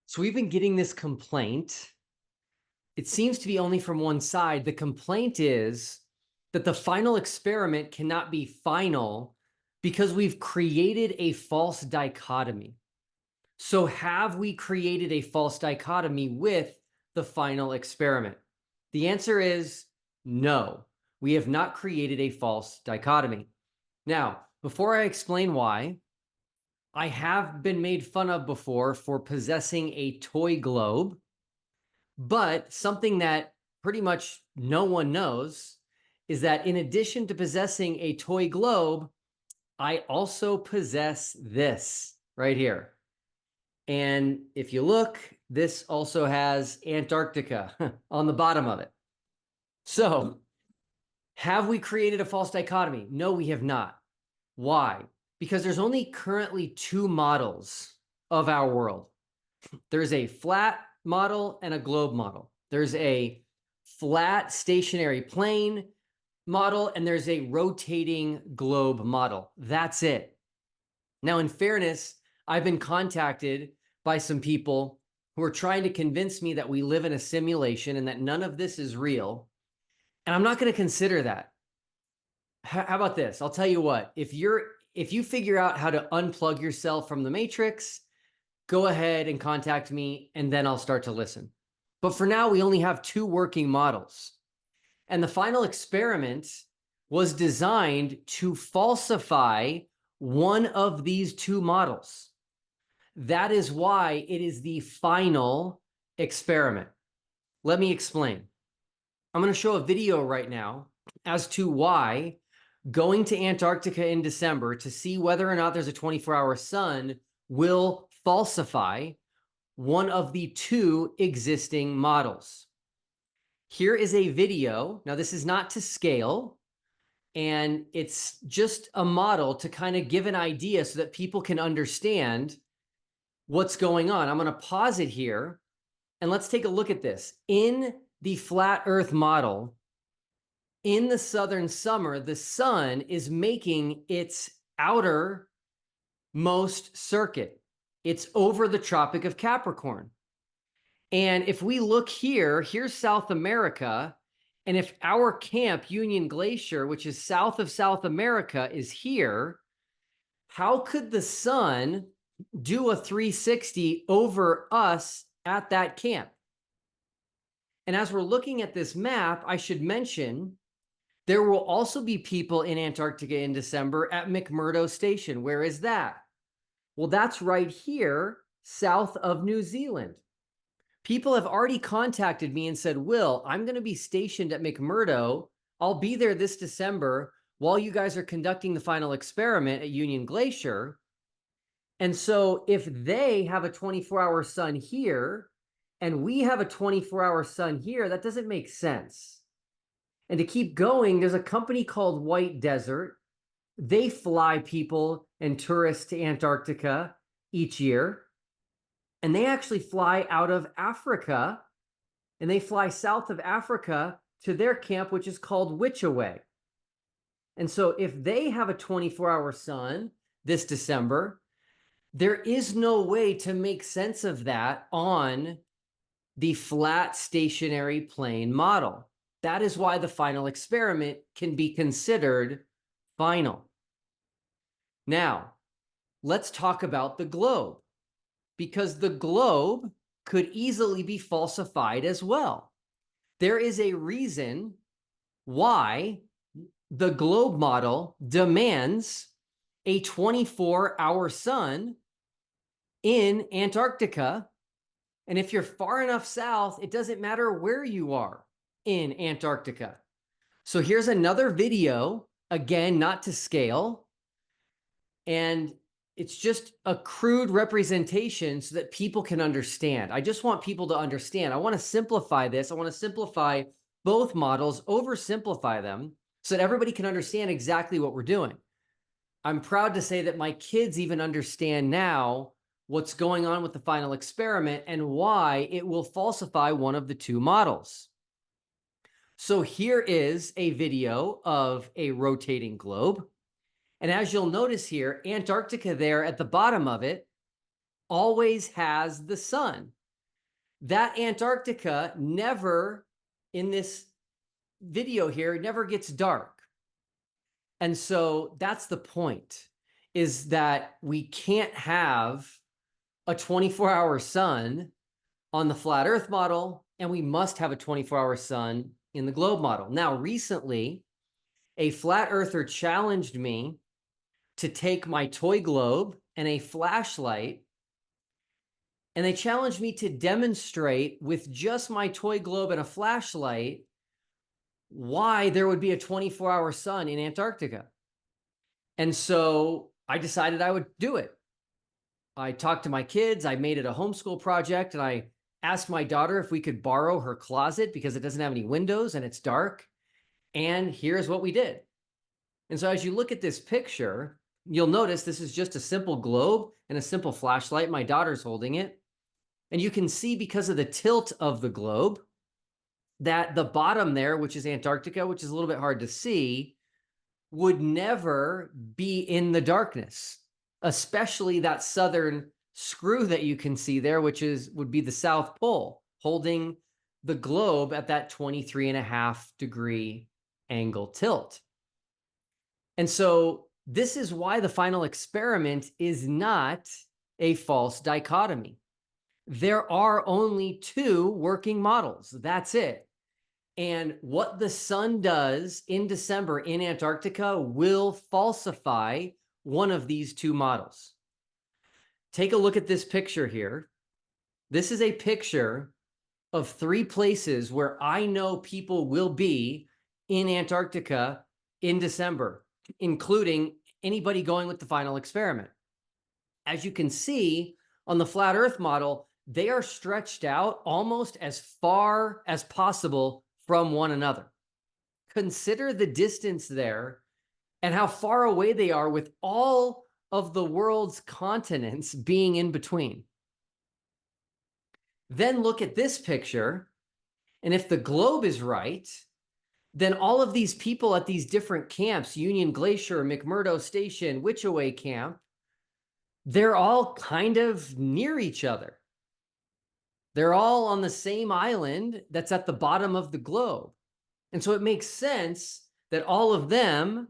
So we've been getting this complaint. It seems to be only from one side. The complaint is that the final experiment cannot be final because we've created a false dichotomy. So have we created a false dichotomy with the final experiment? The answer is no. We have not created a false dichotomy. Now, before I explain why, I have been made fun of before for possessing a toy globe, but something that pretty much no one knows is that in addition to possessing a toy globe, I also possess this right here. And if you look, this also has Antarctica on the bottom of it. So, have we created a false dichotomy? No, we have not. Why? Because there's only currently two models of our world. There's a flat model and a globe model. There's a flat stationary plane model, and there's a rotating globe model. That's it. Now, in fairness, I've been contacted by some people who are trying to convince me that we live in a simulation and that none of this is real. And I'm not going to consider that. How about this? I'll tell you what, if you figure out how to unplug yourself from the matrix, go ahead and contact me, and then I'll start to listen. But for now, we only have two working models. And the final experiment was designed to falsify one of these two models. That is why it is the final experiment. Let me explain. I'm going to show a video right now as to why going to Antarctica in December to see whether or not there's a 24-hour sun will falsify one of the two existing models. Here is a video. Now, this is not to scale, and it's just a model to kind of give an idea so that people can understand what's going on. I'm going to pause it here, and let's take a look at this. In the flat Earth model, in the southern summer, the sun is making its outermost circuit. It's over the Tropic of Capricorn. And if we look here, here's South America. And if our camp, Union Glacier, which is south of South America, is here, how could the sun do a 360 over us at that camp? And as we're looking at this map, I should mention there will also be people in Antarctica in December at McMurdo Station. Where is that? Well, that's right here, south of New Zealand. People have already contacted me and said, Will, I'm going to be stationed at McMurdo. I'll be there this December while you guys are conducting the final experiment at Union Glacier. And so if they have a 24-hour sun here and we have a 24-hour sun here, that doesn't make sense. And to keep going, there's a company called White Desert. They fly people and tourists to Antarctica each year. And they actually fly out of Africa, and they fly south of Africa to their camp, which is called Witchaway. And so if they have a 24-hour sun this December, there is no way to make sense of that on the flat stationary plane model. That is why the final experiment can be considered final. Now, let's talk about the globe, because the globe could easily be falsified as well. There is a reason why the globe model demands a 24-hour sun in Antarctica. And if you're far enough south, it doesn't matter where you are in Antarctica. So here's another video, again, not to scale. And it's just a crude representation so that people can understand. I just want people to understand. I want to simplify this. I want to simplify both models, oversimplify them so that everybody can understand exactly what we're doing. I'm proud to say that my kids even understand now what's going on with the final experiment and why it will falsify one of the two models. So here is a video of a rotating globe. And as you'll notice here, Antarctica there at the bottom of it always has the sun. that Antarctica never, in this video here, never gets dark. And so that's the point, is that we can't have a 24-hour sun on the flat Earth model, and we must have a 24-hour sun in the globe model. Now, recently, a flat earther challenged me to take my toy globe and a flashlight, and they challenged me to demonstrate with just my toy globe and a flashlight why there would be a 24-hour sun in Antarctica. And so I decided I would do it. I talked to my kids, I made it a homeschool project, and I asked my daughter if we could borrow her closet because it doesn't have any windows and it's dark. And here's what we did. And so as you look at this picture, you'll notice this is just a simple globe and a simple flashlight. My daughter's holding it. And you can see, because of the tilt of the globe, that the bottom there, which is Antarctica, which is a little bit hard to see, would never be in the darkness, especially that southern screw that you can see there, which would be the South Pole, holding the globe at that 23.5-degree angle tilt. And so this is why the final experiment is not a false dichotomy. There are only two working models. That's it. And what the sun does in December in Antarctica will falsify one of these two models. Take a look at this picture here. This is a picture of 3 places where I know people will be in Antarctica in December, including anybody going with the final experiment. As you can see on the flat Earth model, they are stretched out almost as far as possible from one another. Consider the distance there and how far away they are, with all of the world's continents being in between. Then look at this picture, and if the globe is right, then all of these people at these different camps, Union Glacier, McMurdo Station, Witchaway Camp, they're all kind of near each other. They're all on the same island that's at the bottom of the globe. And so it makes sense that all of them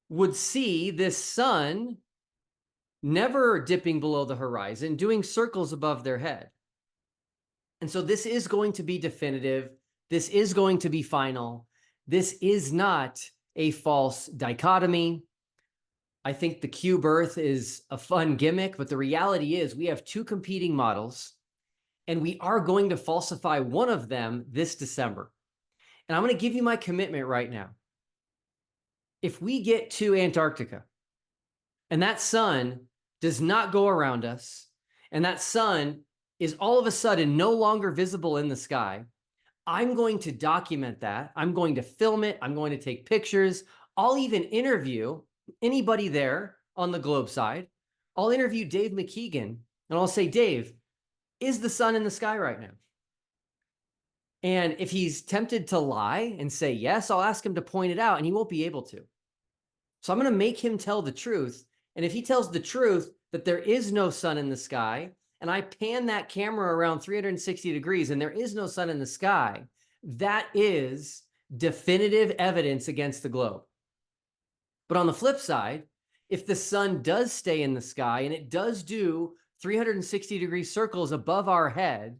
would see this sun never dipping below the horizon, doing circles above their head. And so this is going to be definitive. This is going to be final. This is not a false dichotomy. I think the cube Earth is a fun gimmick, but the reality is we have 2 competing models, and we are going to falsify one of them this December. And I'm going to give you my commitment right now. If we get to Antarctica and that sun does not go around us, and that sun is all of a sudden no longer visible in the sky, I'm going to document that. I'm going to film it. I'm going to take pictures. I'll even interview anybody there on the globe side. I'll interview Dave McKeegan, and I'll say, Dave, is the sun in the sky right now? And if he's tempted to lie and say yes, I'll ask him to point it out, and he won't be able to. So I'm going to make him tell the truth. And if he tells the truth that there is no sun in the sky, and I pan that camera around 360 degrees and there is no sun in the sky, that is definitive evidence against the globe. But on the flip side, if the sun does stay in the sky and it does do 360-degree circles above our head,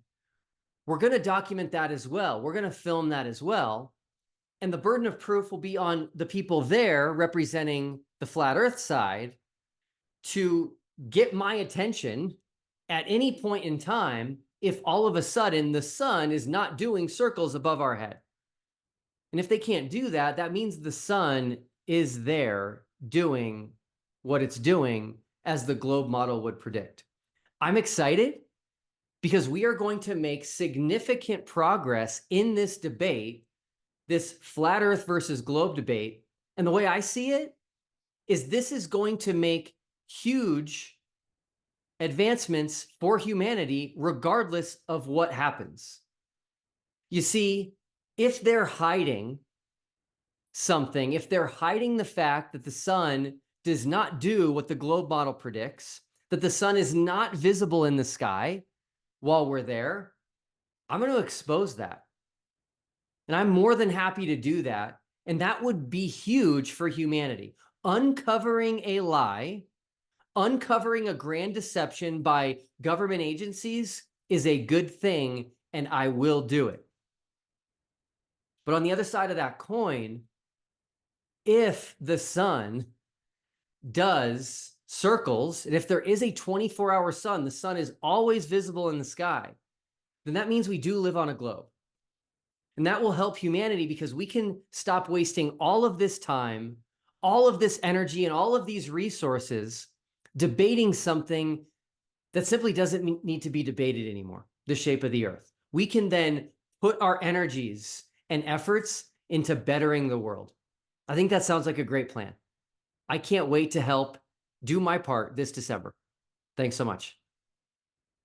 we're going to document that as well. We're going to film that as well. And the burden of proof will be on the people there representing the flat Earth side to get my attention at any point in time if all of a sudden the sun is not doing circles above our head. And if they can't do that, that means the sun is there doing what it's doing as the globe model would predict. I'm excited because we are going to make significant progress in this debate, this flat Earth versus globe debate. And the way I see it is this is going to make huge advancements for humanity regardless of what happens. You see, if they're hiding something, if they're hiding the fact that the sun does not do what the globe model predicts, that the sun is not visible in the sky while we're there, I'm going to expose that. And I'm more than happy to do that. And that would be huge for humanity. Uncovering a lie, uncovering a grand deception by government agencies is a good thing, and I will do it. But on the other side of that coin, if the sun does circles, and if there is a 24-hour sun, the sun is always visible in the sky, then that means we do live on a globe. And that will help humanity because we can stop wasting all of this time, all of this energy, and all of these resources debating something that simply doesn't need to be debated anymore, the shape of the earth. We can then put our energies and efforts into bettering the world. I think that sounds like a great plan. I can't wait to help do my part this December. Thanks so much.